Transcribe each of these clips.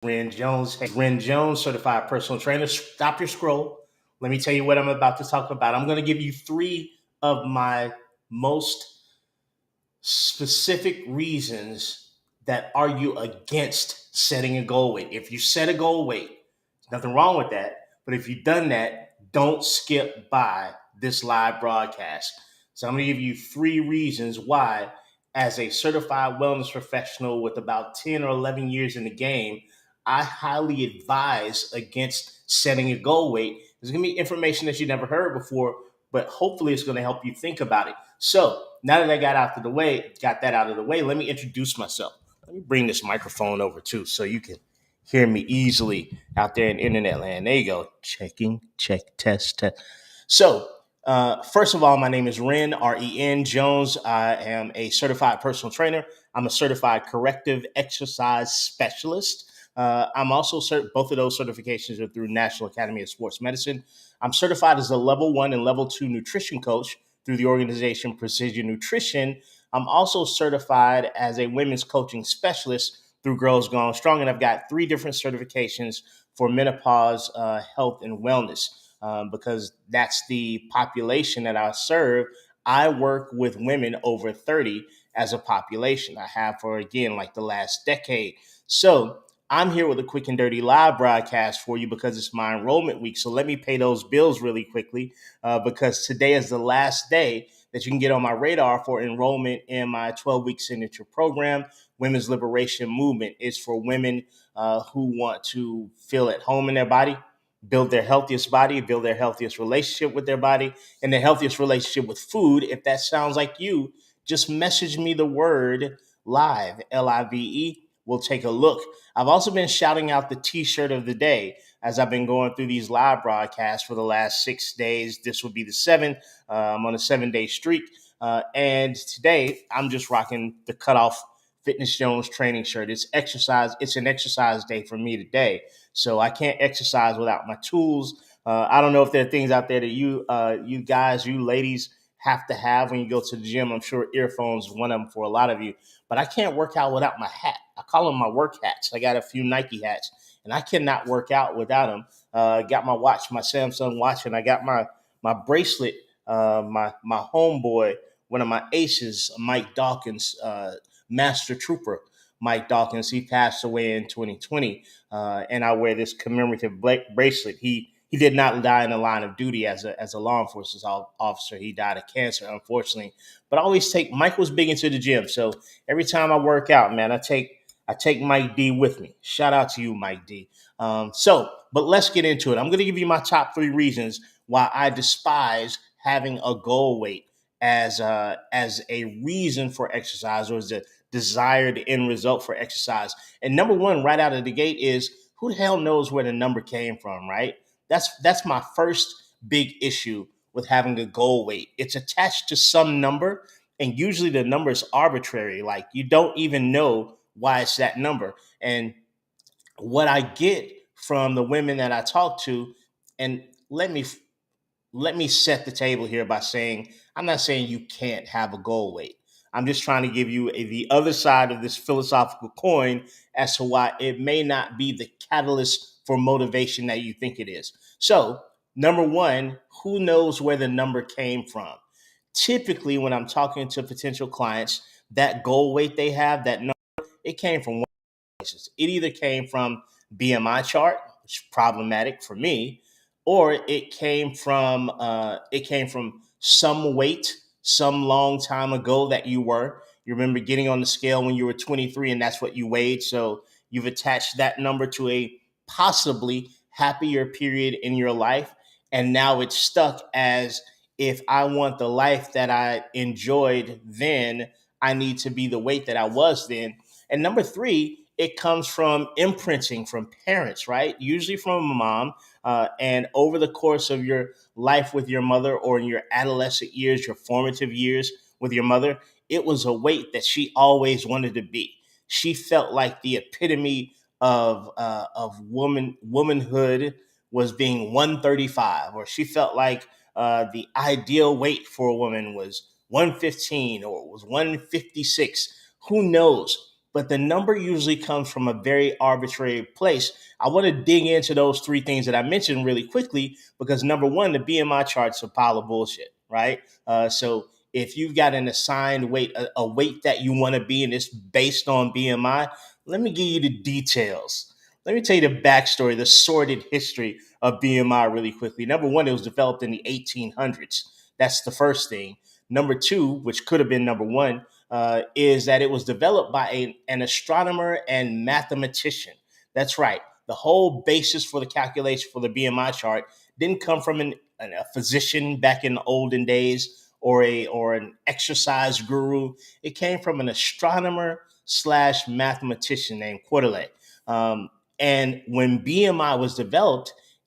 Ren Jones. Hey, Ren Jones, certified personal trainer. Stop your scroll. Let me tell you what I'm about to talk about. I'm going to give you three of my most specific reasons that argue against setting a goal weight. If you set a goal weight, nothing wrong with that. But if you've done that, don't skip by this live broadcast. So I'm going to give you three reasons why, as a certified wellness professional with about 10 or 11 years in the game, I highly advise against setting a goal weight. There's going to be information that you never heard before, but hopefully it's going to help you think about it. So now that I got that out of the way, let me introduce myself. Let me bring this microphone over too, so you can hear me easily out there in internet land. There you go. Checking, check, test, test. So, first of all, my name is Ren Jones. I am a certified personal trainer. I'm a certified corrective exercise specialist. I'm also both of those certifications are through National Academy of Sports Medicine. I'm certified as a level 1 and level 2 nutrition coach through the organization Precision Nutrition. I'm also certified as a women's coaching specialist through Girls Gone Strong, and I've got three different certifications for menopause health and wellness because that's the population that I serve. I work with women over 30 as a population. I have for, again, like the last decade. So I'm here with a quick and dirty live broadcast for you because it's my enrollment week. So let me pay those bills really quickly because today is the last day that you can get on my radar for enrollment in my 12-week signature program. Women's Liberation Movement is for women who want to feel at home in their body, build their healthiest relationship with their body, and their healthiest relationship with food. If that sounds like you, just message me the word live, LIVE. We'll take a look. I've also been shouting out the t-shirt of the day as I've been going through these live broadcasts for the last 6 days. This will be the seventh. I'm on a 7-day streak. And today I'm just rocking the cutoff Fitness Jones training shirt. It's exercise. It's an exercise day for me today. So I can't exercise without my tools. I don't know if there are things out there that you guys, you ladies have to have when you go to the gym. I'm sure earphones is one of them for a lot of you, but I can't work out without my hat. I call them my work hats. I got a few Nike hats and I cannot work out without them. Got my watch, my Samsung watch, and I got my bracelet. My homeboy, one of my aces, Mike Dawkins, Master Trooper Mike Dawkins. He passed away in 2020, and I wear this commemorative bracelet. He did not die in the line of duty as a law enforcement officer. He died of cancer, unfortunately. But I always take Mike was big into the gym, so every time I work out, man, I take Mike D with me. Shout out to you, Mike D. But let's get into it. I'm going to give you my top three reasons why I despise having a goal weight as a reason for exercise or as a desired end result for exercise. And number one, right out of the gate, is who the hell knows where the number came from, right? That's my first big issue with having a goal weight. It's attached to some number, and usually the number is arbitrary. Like you don't even know why it's that number. And what I get from the women that I talk to, and let me set the table here by saying I'm not saying you can't have a goal weight. I'm just trying to give you the other side of this philosophical coin as to why it may not be the catalyst for motivation that you think it is. So, number one, who knows where the number came from? Typically, when I'm talking to potential clients, that goal weight they have, that number, it came from one places. It either came from BMI chart, which is problematic for me, or it came from some weight some long time ago that you were. You remember getting on the scale when you were 23 and that's what you weighed. So you've attached that number to a possibly happier period in your life. And now it's stuck as if I want the life that I enjoyed then, I need to be the weight that I was then. And number three, it comes from imprinting from parents, right? Usually from a mom. And over the course of your life with your mother or in your adolescent years, your formative years with your mother, it was a weight that she always wanted to be. She felt like the epitome of womanhood was being 135, or she felt like the ideal weight for a woman was 115 or it was 156. Who knows? but the number usually comes from a very arbitrary place. I want to dig into those three things that I mentioned really quickly because number one, the BMI chart's a pile of bullshit, right? So if you've got an assigned weight, a weight that you want to be, and it's based on BMI, let me give you the details. Let me tell you the backstory, the sordid history of BMI really quickly. Number one, it was developed in the 1800s. That's the first thing. Number two, which could have been number one, is that it was developed by an astronomer and mathematician. That's right. The whole basis for the calculation for the BMI chart didn't come from a physician back in the olden days or an exercise guru. It came from an astronomer slash mathematician named Quetelet. Um, and when BMI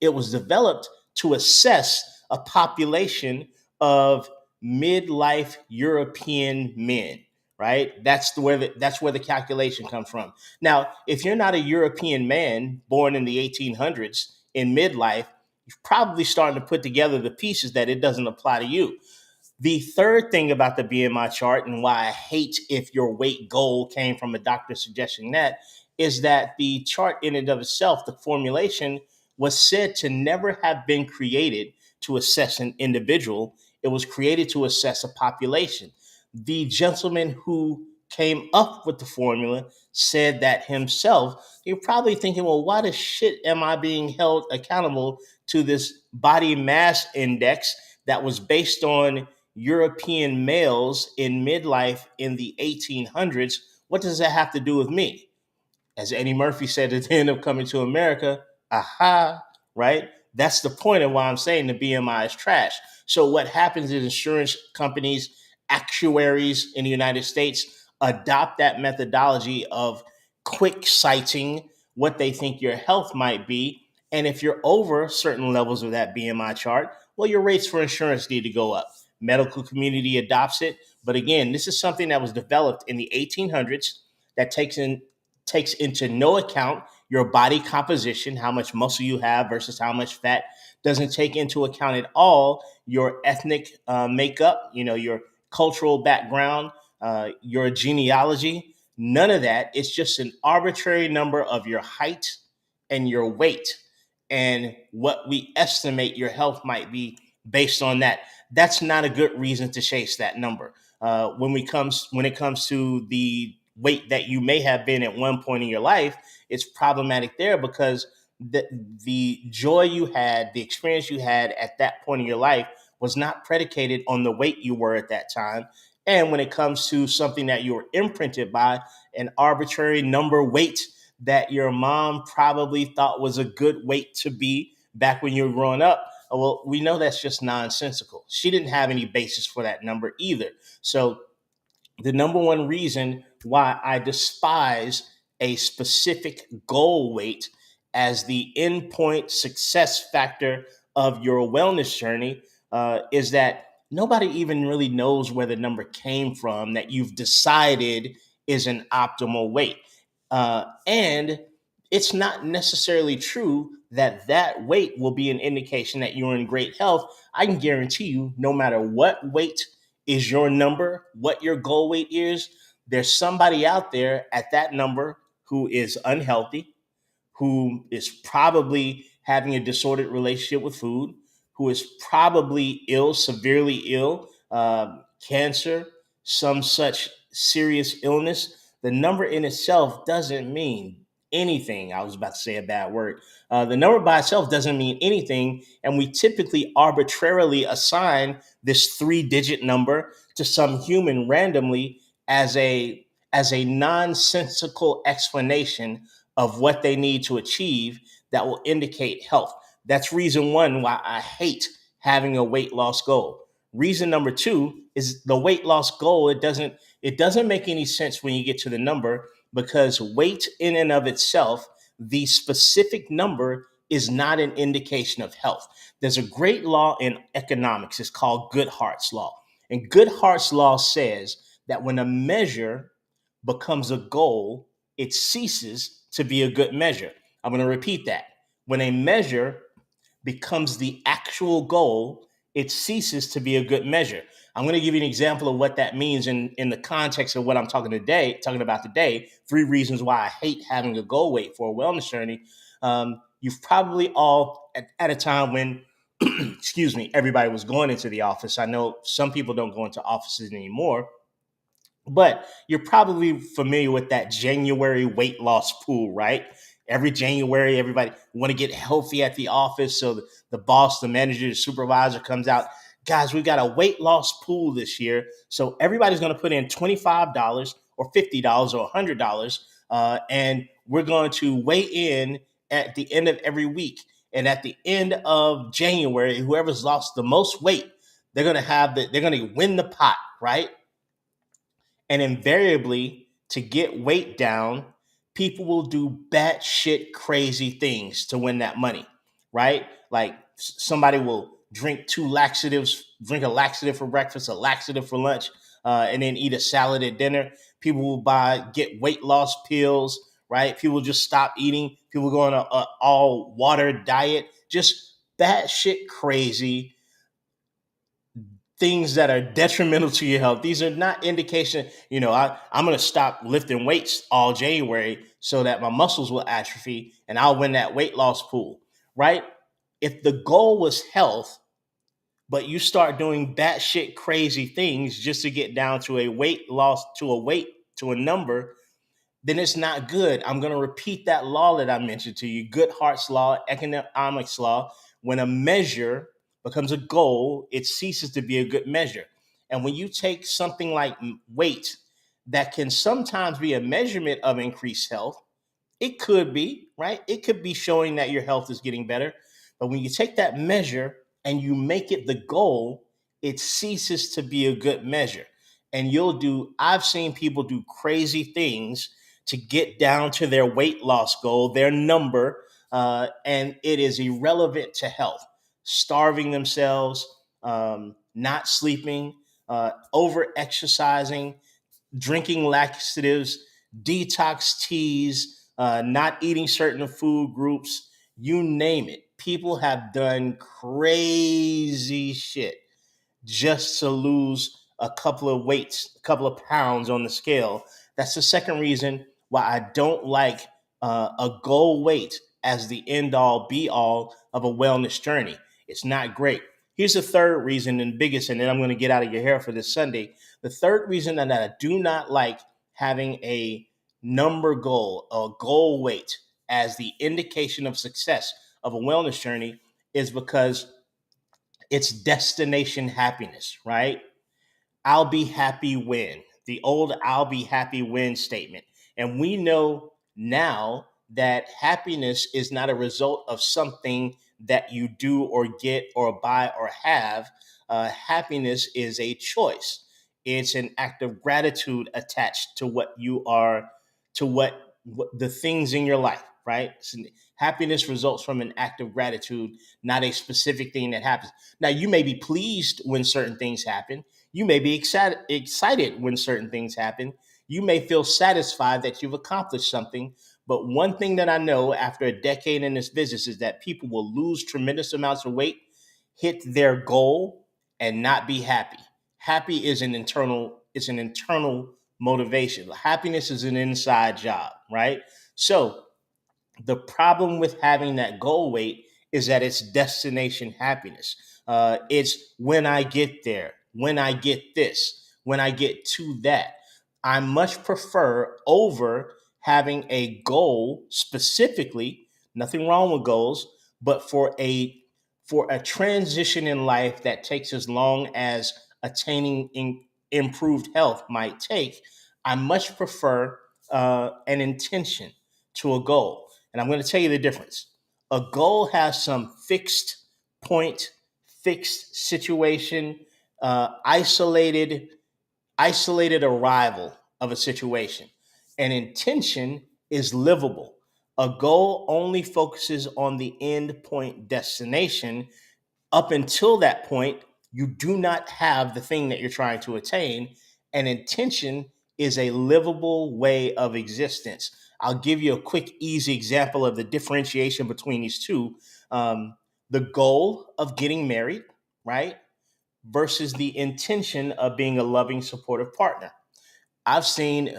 it was developed to assess a population of midlife European men. Right, that's where the calculation comes from. Now, if you're not a European man born in the 1800s in midlife, you're probably starting to put together the pieces that it doesn't apply to you. The third thing about the BMI chart and why I hate if your weight goal came from a doctor suggesting that is that the chart in and of itself, the formulation was said to never have been created to assess an individual. It was created to assess a population. The gentleman who came up with the formula said that himself. You're probably thinking, well, why the shit am I being held accountable to this body mass index that was based on European males in midlife in the 1800s? What does that have to do with me? As Eddie Murphy said at the end of Coming to America, aha, right? That's the point of why I'm saying the BMI is trash. So what happens is insurance companies, actuaries in the United States adopt that methodology of quick citing what they think your health might be. And if you're over certain levels of that BMI chart, well, your rates for insurance need to go up. Medical community adopts it. But again, this is something that was developed in the 1800s that takes into no account your body composition, how much muscle you have versus how much fat, doesn't take into account at all your ethnic makeup, your cultural background, your genealogy. None of that. It's just an arbitrary number of your height and your weight and what we estimate your health might be based on that. That's not a good reason to chase that number. When it comes to the weight that you may have been at one point in your life, it's problematic there because the the joy you had, the experience you had at that point in your life was not predicated on the weight you were at that time. And when it comes to something that you were imprinted by, an arbitrary number weight that your mom probably thought was a good weight to be back when you were growing up, well, we know that's just nonsensical. She didn't have any basis for that number either. So the number one reason why I despise a specific goal weight as the endpoint success factor of your wellness journey is that nobody even really knows where the number came from that you've decided is an optimal weight. And it's not necessarily true that that weight will be an indication that you're in great health. I can guarantee you, no matter what weight is your number, what your goal weight is, there's somebody out there at that number who is unhealthy, who is probably having a disordered relationship with food, who is probably ill, severely ill, cancer, some such serious illness. The number in itself doesn't mean anything. I was about to say a bad word. The number by itself doesn't mean anything. And we typically arbitrarily assign this 3-digit number to some human randomly as a nonsensical explanation of what they need to achieve that will indicate health. That's reason one why I hate having a weight loss goal. Reason number two is the weight loss goal. It doesn't make any sense when you get to the number because weight in and of itself, the specific number is not an indication of health. There's a great law in economics. It's called Goodhart's law. And Goodhart's law says that when a measure becomes a goal, it ceases to be a good measure. I'm going to repeat that. When a measure becomes the actual goal, it ceases to be a good measure. I'm going to give you an example of what that means in the context of what I'm talking about today. 3 reasons why I hate having a goal weight for a wellness journey. You've probably all at a time when, excuse me, everybody was going into the office. I know some people don't go into offices anymore, but you're probably familiar with that January weight loss pool, right? Every January, everybody want to get healthy at the office. So the boss, the manager, the supervisor comes out. Guys, we got a weight loss pool this year. So everybody's going to put in $25 or $50 or $100. And we're going to weigh in at the end of every week. And at the end of January, whoever's lost the most weight, they're going to win the pot, right? And invariably, to get weight down, people will do batshit crazy things to win that money, right? Like somebody will drink a laxative for breakfast, a laxative for lunch, and then eat a salad at dinner. People will get weight loss pills, right? People just stop eating. People go on a all water diet, just batshit crazy things that are detrimental to your health. These are not indication, I'm going to stop lifting weights all January so that my muscles will atrophy and I'll win that weight loss pool, right? If the goal was health, but you start doing batshit crazy things just to get down to a weight loss, to a number, then it's not good. I'm going to repeat that law that I mentioned to you, Goodhart's law, economics law. When a measure becomes a goal, it ceases to be a good measure. And when you take something like weight that can sometimes be a measurement of increased health, it could be, right? It could be showing that your health is getting better. But when you take that measure and you make it the goal, it ceases to be a good measure. And I've seen people do crazy things to get down to their weight loss goal, their number, and it is irrelevant to health. Starving themselves, not sleeping, over exercising, drinking laxatives, detox teas, not eating certain food groups, you name it. People have done crazy shit just to lose a couple of pounds on the scale. That's the second reason why I don't like a goal weight as the end all be all of a wellness journey. It's not great. Here's the third reason and biggest, and then I'm going to get out of your hair for this Sunday. The third reason that I do not like having a number goal, a goal weight as the indication of success of a wellness journey is because it's destination happiness, right? I'll be happy when, the old I'll be happy when statement. And we know now that happiness is not a result of something that you do or get or buy or have. Happiness is a choice. It's an act of gratitude attached to what the things in your life, right? So happiness results from an act of gratitude, not a specific thing that happens. Now, you may be pleased when certain things happen. You may be excited when certain things happen. You may feel satisfied that you've accomplished something. But one thing that I know after a decade in this business is that people will lose tremendous amounts of weight, hit their goal, and not be happy. Happy is it's an internal motivation. Happiness is an inside job, right? So the problem with having that goal weight is that it's destination happiness. It's when I get there, when I get this, when I get to that. I much prefer over having a goal specifically, nothing wrong with goals, but for a transition in life that takes as long as attaining improved health might take, I much prefer an intention to a goal. And I'm going to tell you the difference. A goal has some fixed point, fixed situation, isolated arrival of a situation. An intention is livable. A goal only focuses on the end point destination. Up until that point, you do not have the thing that you're trying to attain. An intention is a livable way of existence. I'll give you a quick, easy example of the differentiation between these two. The goal of getting married, right? versus the intention of being a loving, supportive partner. I've seen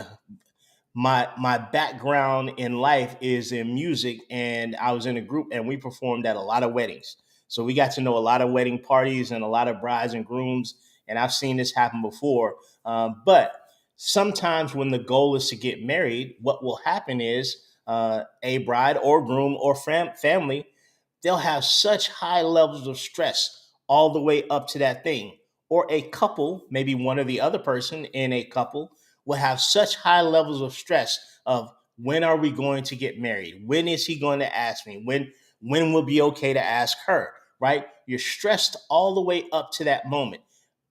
my background in life is in music, and I was in a group and we performed at a lot of weddings. So we got to know a lot of wedding parties and a lot of brides and grooms, and I've seen this happen before. But sometimes when the goal is to get married, what will happen is a bride or groom or family, they'll have such high levels of stress all the way up to that thing. Or a couple, maybe one or the other person in a couple, will have such high levels of stress of when are we going to get married? When is he going to ask me? When will be okay to ask her? Right? You're stressed all the way up to that moment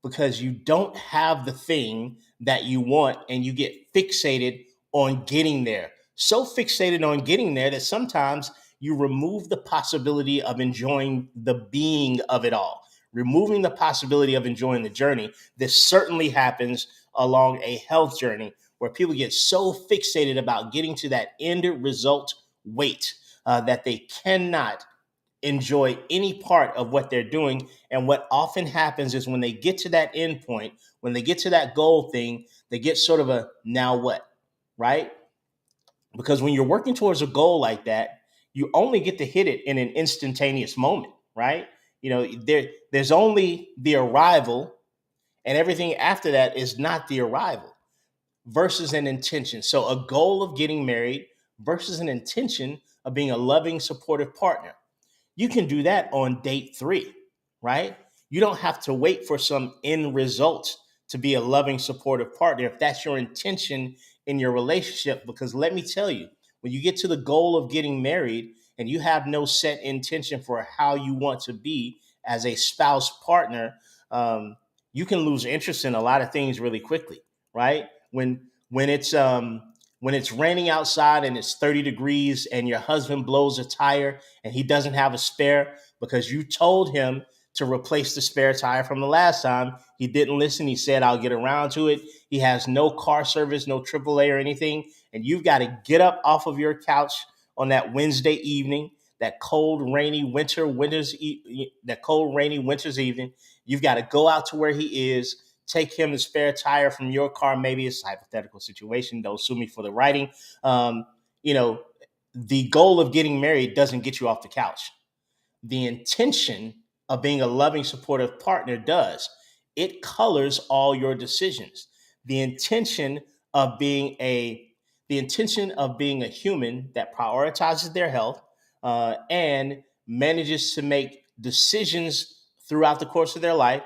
because you don't have the thing that you want and you get fixated on getting there. So fixated on getting there that sometimes you remove the possibility of enjoying the being of it all, removing the possibility of enjoying the journey. This certainly happens along a health journey where people get so fixated about getting to that end result weight that they cannot enjoy any part of what they're doing. And what often happens is when they get to that end point, when they get to that goal thing, they get sort of a now what, right? Because when you're working towards a goal like that, you only get to hit it in an instantaneous moment, right? There's only the arrival, and everything after that is not the arrival versus an intention. So a goal of getting married versus an intention of being a loving, supportive partner. You can do that on date 3, right? You don't have to wait for some end result to be a loving, supportive partner if that's your intention in your relationship. Because let me tell you, when you get to the goal of getting married and you have no set intention for how you want to be as a spouse partner, you can lose interest in a lot of things really quickly, right? When it's when it's raining outside and it's 30 degrees and your husband blows a tire and he doesn't have a spare because you told him to replace the spare tire from the last time. He didn't listen. He said, I'll get around to it. He has no car service, no AAA or anything. And you've got to get up off of your couch on that Wednesday evening, that cold, rainy winter's evening. You've got to go out to where he is, take him the spare tire from your car. Maybe it's a hypothetical situation. Don't sue me for the writing. Um, you know, the goal of getting married doesn't get you off the couch. The intention of being a loving, supportive partner does. It colors all your decisions. The intention of being a the intention of being a human that prioritizes their health and manages to make decisions throughout the course of their life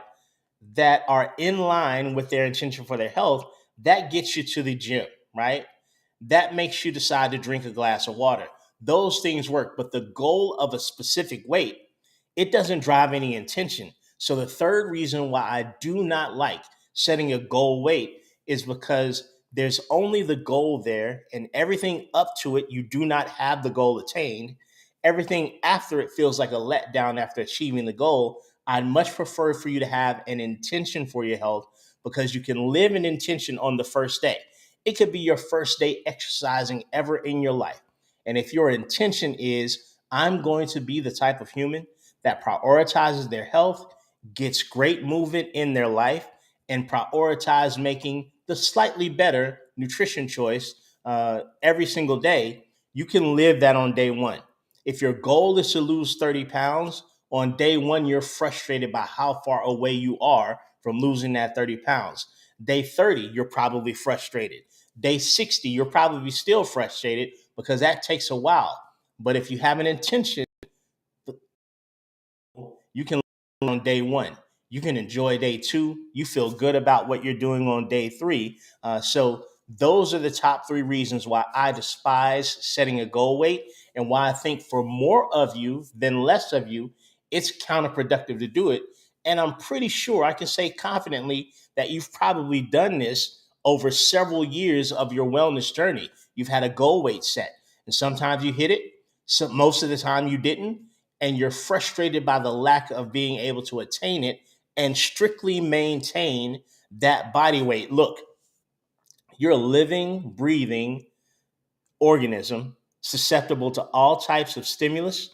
that are in line with their intention for their health, that gets you to the gym, right? That makes you decide to drink a glass of water. Those things work, but the goal of a specific weight, it doesn't drive any intention. So the third reason why I do not like setting a goal weight is because there's only the goal there, and everything up to it, you do not have the goal attained. Everything after it feels like a letdown after achieving the goal. I'd much prefer for you to have an intention for your health because you can live an intention on the first day. It could be your first day exercising ever in your life. And if your intention is, I'm going to be the type of human that prioritizes their health, gets great movement in their life, and prioritize making the slightly better nutrition choice every single day, you can live that on day 1. If your goal is to lose 30 pounds, on day 1, you're frustrated by how far away you are from losing that 30 pounds. Day 30, you're probably frustrated. Day 60, you're probably still frustrated because that takes a while. But if you have an intention, you can on day 1. You can enjoy day 2. You feel good about what you're doing on day 3. So those are the top 3 reasons why I despise setting a goal weight and why I think for more of you than less of you, it's counterproductive to do it. And I'm pretty sure I can say confidently that you've probably done this over several years of your wellness journey. You've had a goal weight set, and sometimes you hit it. So most of the time you didn't, and you're frustrated by the lack of being able to attain it and strictly maintain that body weight. Look, you're a living, breathing organism susceptible to all types of stimulus,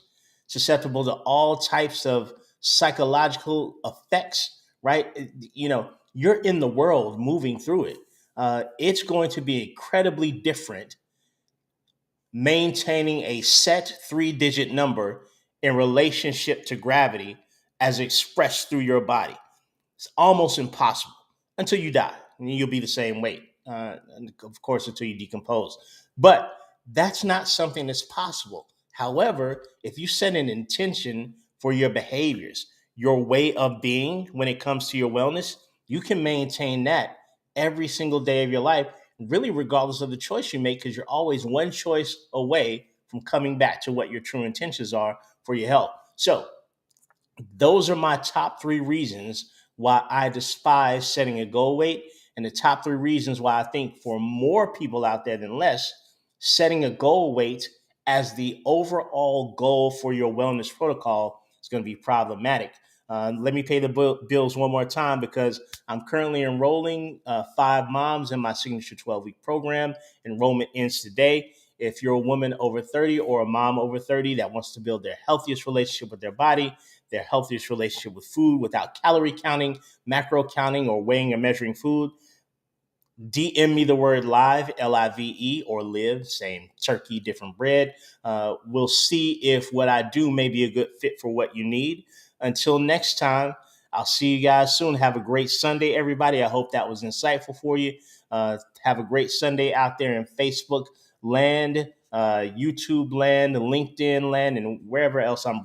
susceptible to all types of psychological effects, right? You're in the world moving through it. It's going to be incredibly different maintaining a set 3-digit number in relationship to gravity as expressed through your body. It's almost impossible until you die, and you'll be the same weight, and of course, until you decompose. But that's not something that's possible. However, if you set an intention for your behaviors, your way of being when it comes to your wellness, you can maintain that every single day of your life, really, regardless of the choice you make, because you're always one choice away from coming back to what your true intentions are for your health. So, those are my top 3 reasons why I despise setting a goal weight, and the top 3 reasons why I think for more people out there than less, setting a goal weight as the overall goal for your wellness protocol is going to be problematic. Let me pay the bills one more time, because I'm currently enrolling 5 moms in my signature 12-week program. Enrollment ends today. If you're a woman over 30 or a mom over 30 that wants to build their healthiest relationship with their body, their healthiest relationship with food without calorie counting, macro counting, or weighing or measuring food, DM me the word live, LIVE, or live, same turkey, different bread. We'll see if what I do may be a good fit for what you need. Until next time, I'll see you guys soon. Have a great Sunday, everybody. I hope that was insightful for you. Have a great Sunday out there in Facebook land, YouTube land, LinkedIn land, and wherever else I'm